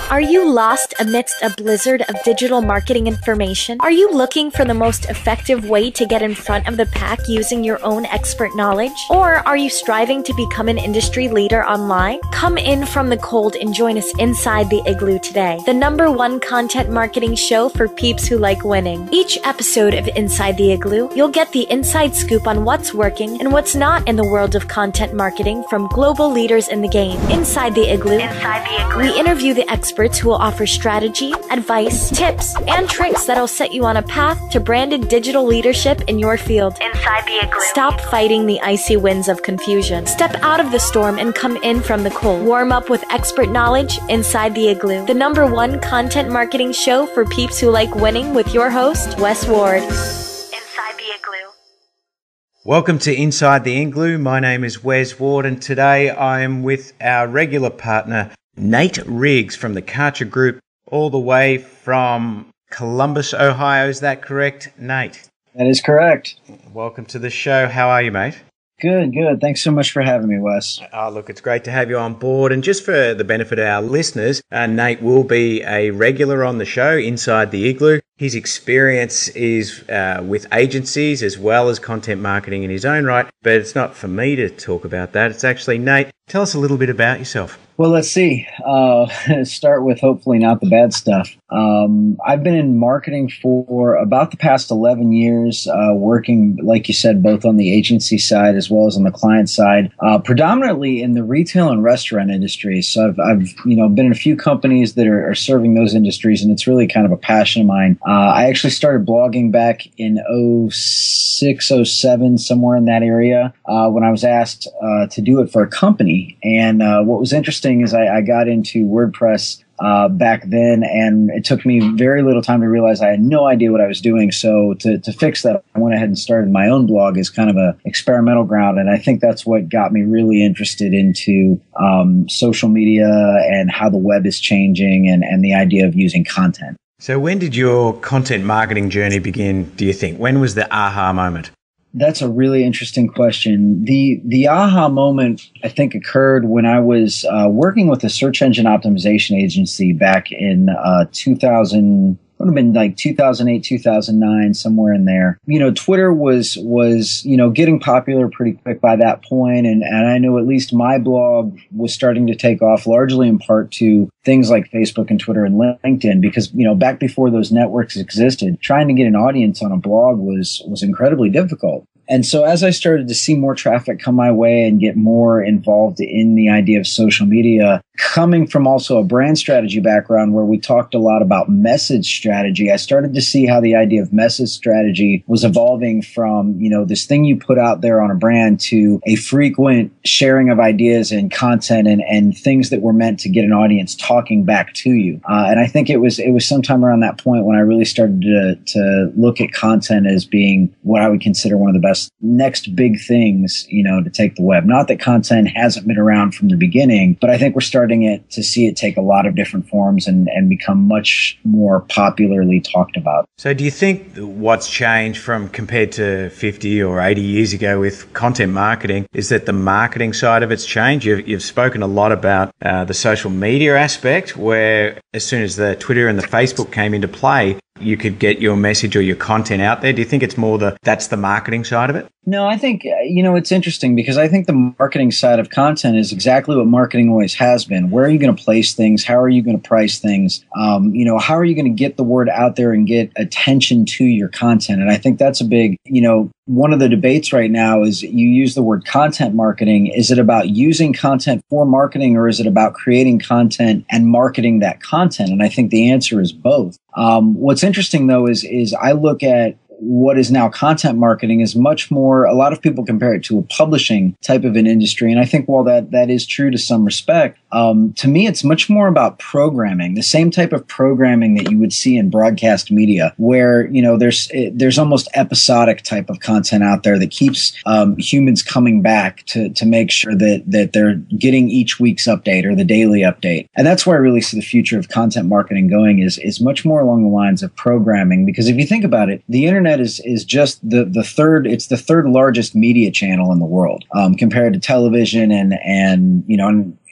Are you lost amidst a blizzard of digital marketing information? Are you looking for the most effective way to get in front of the pack using your own expert knowledge? Or are you striving to become an industry leader online? Come in from the cold and join us inside the Igloo today, the #1 content marketing show for peeps who like winning. Each episode of Inside the Igloo, you'll get the inside scoop on what's working and what's not in the world of content marketing from global leaders in the game. Inside the Igloo, we interview the experts who will offer strategy, advice, tips, and tricks that'll set you on a path to branded digital leadership in your field. Inside the Igloo. Stop fighting the icy winds of confusion. Step out of the storm and come in from the cold. Warm up with expert knowledge inside the Igloo, the #1 content marketing show for peeps who like winning with your host, Wes Ward. Inside the Igloo. Welcome to Inside the Igloo. My name is Wes Ward, and today I am with our regular partner, Nate Riggs from the Karcher Group, all the way from Columbus, Ohio. Is that correct, Nate? That is correct. Welcome to the show. How are you, mate? Good, good. Thanks so much for having me, Wes. Oh, look, it's great to have you on board. And just for the benefit of our listeners, Nate will be a regular on the show, Inside the Igloo. His experience is with agencies as well as content marketing in his own right, but it's not for me to talk about that. It's actually Nate. Tell us a little bit about yourself. Well, let's see. Start with hopefully not the bad stuff. I've been in marketing for about the past 11 years, working, like you said, both on the agency side as well as on the client side, predominantly in the retail and restaurant industry. So I've been in a few companies that are serving those industries, and it's really kind of a passion of mine. I actually started blogging back in 06, 07, somewhere in that area, when I was asked to do it for a company. And what was interesting is I got into WordPress back then, and it took me very little time to realize I had no idea what I was doing. So to fix that, I went ahead and started my own blog as kind of a experimental ground. And I think that's what got me really interested into social media and how the web is changing and the idea of using content. So when did your content marketing journey begin, do you think? When was the aha moment? That's a really interesting question. The aha moment, I think, occurred when I was working with a search engine optimization agency back in 2000. It would have been like 2008, 2009, somewhere in there. Twitter was getting popular pretty quick by that point, and I know at least my blog was starting to take off, largely in part to things like Facebook and Twitter and LinkedIn, because back before those networks existed, trying to get an audience on a blog was incredibly difficult. And so as I started to see more traffic come my way and get more involved in the idea of social media, coming from also a brand strategy background where we talked a lot about message strategy, I started to see how the idea of message strategy was evolving from, this thing you put out there on a brand to a frequent sharing of ideas and content and things that were meant to get an audience talking back to you. And I think it was sometime around that point when I really started to look at content as being what I would consider one of the best next big things, to take the web. Not that content hasn't been around from the beginning, but I think we're starting to see it take a lot of different forms and become much more popularly talked about. So do you think what's changed from compared to 50 or 80 years ago with content marketing is that the marketing side of it's changed? You've spoken a lot about the social media aspect, where as soon as the Twitter and the Facebook came into play, you could get your message or your content out there. Do you think it's more that's the marketing side of it? No, I think, it's interesting because I think the marketing side of content is exactly what marketing always has been. Where are you going to place things? How are you going to price things? How are you going to get the word out there and get attention to your content? And I think that's a big, one of the debates right now is you use the word content marketing. Is it about using content for marketing, or is it about creating content and marketing that content? And I think the answer is both. What's interesting, though, is I look at what is now content marketing is much more, a lot of people compare it to a publishing type of an industry. And I think while that is true to some respect, to me, it's much more about programming, the same type of programming that you would see in broadcast media, where, there's almost episodic type of content out there that keeps humans coming back to make sure that they're getting each week's update or the daily update. And that's where I really see the future of content marketing going is much more along the lines of programming. Because if you think about it, the internet is just the third largest media channel in the world, compared to television and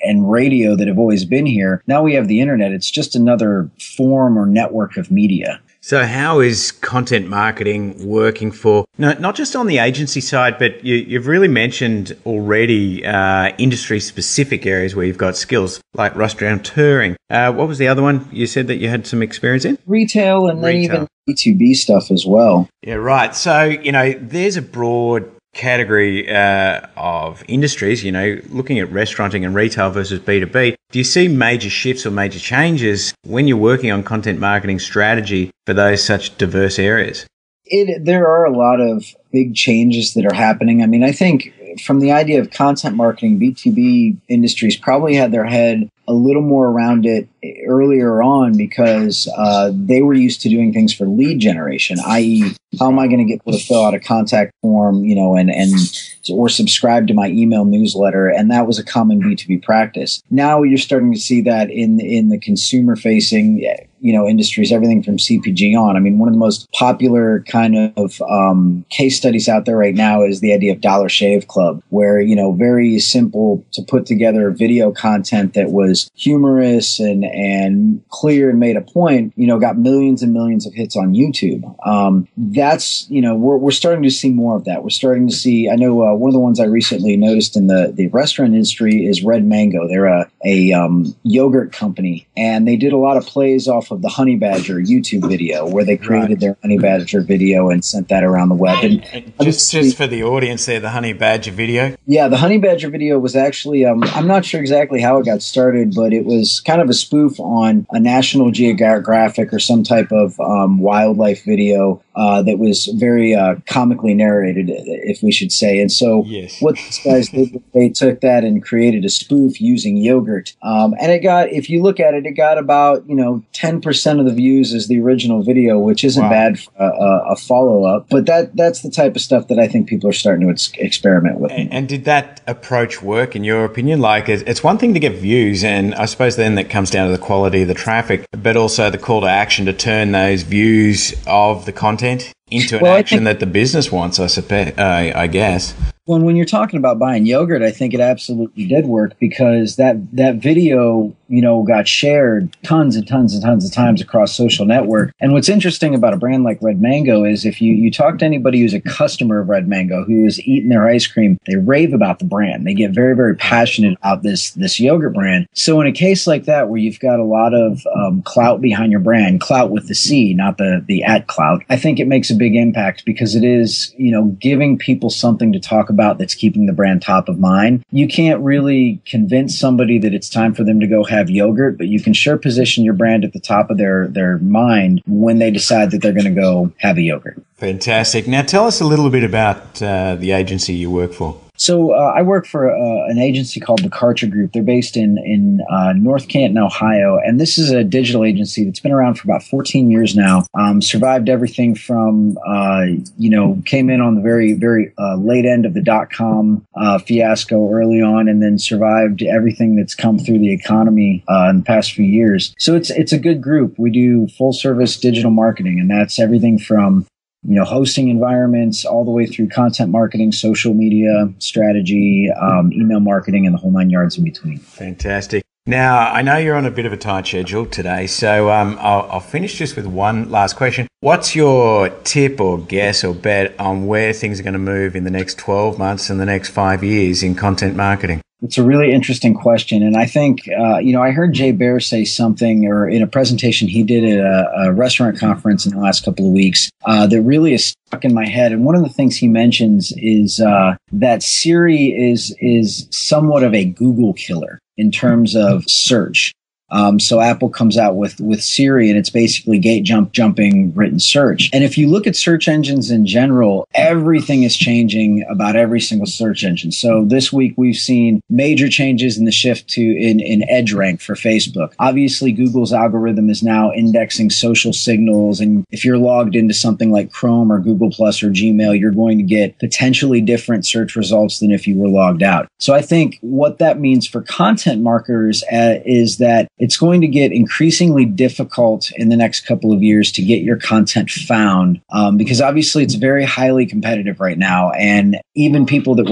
and radio that have always been here. Now we have the internet. It's just another form or network of media. So how is content marketing working for, not just on the agency side, but you've really mentioned already industry-specific areas where you've got skills, like restaurant touring. What was the other one you said that you had some experience in? Retail, and then even B2B stuff as well. Yeah, right. So, there's a broad category of industries, looking at restauranting and retail versus B2B. Do you see major shifts or major changes when you're working on content marketing strategy for those such diverse areas? There are a lot of big changes that are happening. I mean, I think from the idea of content marketing, B2B industries probably had their head a little more around it earlier on because they were used to doing things for lead generation, i.e., how am I going to get people to fill out a contact form, or subscribe to my email newsletter? And that was a common B2B practice. Now you're starting to see that in the consumer facing, industries, everything from CPG on. I mean, one of the most popular kind of case studies out there right now is the idea of Dollar Shave Club, where, very simple to put together video content that was humorous and clear and made a point, got millions and millions of hits on YouTube. That's, we're starting to see more of that. We're starting to see, I know one of the ones I recently noticed in the restaurant industry is Red Mango. They're a yogurt company, and they did a lot of plays off of the Honey Badger YouTube video where they created their Honey Badger video and sent that around the web. And just for the audience there, the Honey Badger video? Yeah, the Honey Badger video was actually, I'm not sure exactly how it got started, but it was kind of a spoof on a National Geographic or some type of wildlife video that was very comically narrated, if we should say. And so what these guys did, they took that and created a spoof using yogurt. And it got, if you look at it, it got about, 10% of the views as the original video, which isn't bad for a follow-up. But that's the type of stuff that I think people are starting to experiment with. And did that approach work, in your opinion? Like, it's one thing to get views, and I suppose then that comes down to the quality of the traffic, but also the call to action to turn those views of the content into an action that the business wants, I guess. Well, when you're talking about buying yogurt, I think it absolutely did work because that video, got shared tons and tons and tons of times across social network. And what's interesting about a brand like Red Mango is if you talk to anybody who's a customer of Red Mango who has eaten their ice cream, they rave about the brand. They get very, very passionate about this yogurt brand. So in a case like that, where you've got a lot of clout behind your brand, clout with the C, not the at clout, I think it makes a big impact because it is, giving people something to talk about that's keeping the brand top of mind. You can't really convince somebody that it's time for them to go have yogurt, but you can sure position your brand at the top of their mind when they decide that they're going to go have a yogurt. Fantastic. Now tell us a little bit about the agency you work for. So I work for an agency called the Karcher Group. They're based in North Canton, Ohio, and this is a digital agency that's been around for about 14 years now. Survived everything from, came in on the very, very late end of the .com fiasco early on, and then survived everything that's come through the economy in the past few years. So it's a good group. We do full service digital marketing, and that's everything from hosting environments all the way through content marketing, social media strategy, email marketing, and the whole 9 yards in between. Fantastic. Now, I know you're on a bit of a tight schedule today, so I'll finish just with one last question. What's your tip or guess or bet on where things are going to move in the next 12 months and the next 5 years in content marketing? It's a really interesting question. And I think, I heard Jay Baer say something or in a presentation he did at a restaurant conference in the last couple of weeks that really is stuck in my head. And one of the things he mentions is that Siri is somewhat of a Google killer in terms of search. So Apple comes out with Siri, and it's basically jumping written search. And if you look at search engines in general, everything is changing about every single search engine. So this week we've seen major changes in the shift to in edge rank for Facebook. Obviously, Google's algorithm is now indexing social signals. And if you're logged into something like Chrome or Google Plus or Gmail, you're going to get potentially different search results than if you were logged out. So I think what that means for content marketers is that it's going to get increasingly difficult in the next couple of years to get your content found, because obviously it's very highly competitive right now. And even brands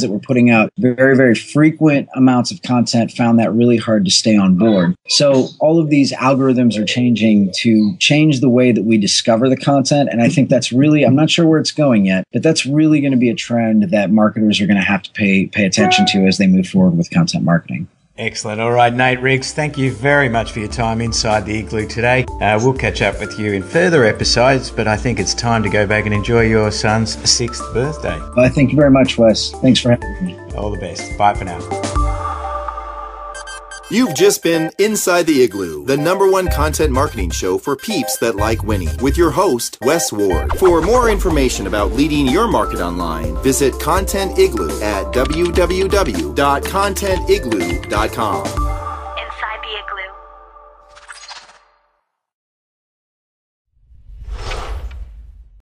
that were putting out very, very frequent amounts of content found that really hard to stay on board. So all of these algorithms are changing to change the way that we discover the content. And I think that's really, I'm not sure where it's going yet, but that's really going to be a trend that marketers are going to have to pay attention to as they move forward with content marketing. Excellent. All right, Nate Riggs, thank you very much for your time inside the Igloo today. We'll catch up with you in further episodes, but I think it's time to go back and enjoy your son's 6th birthday. Well, thank you very much, Wes. Thanks for having me. All the best. Bye for now. You've just been Inside the Igloo, the #1 content marketing show for peeps that like winning, with your host, Wes Ward. For more information about leading your market online, visit Content Igloo at www.contentigloo.com.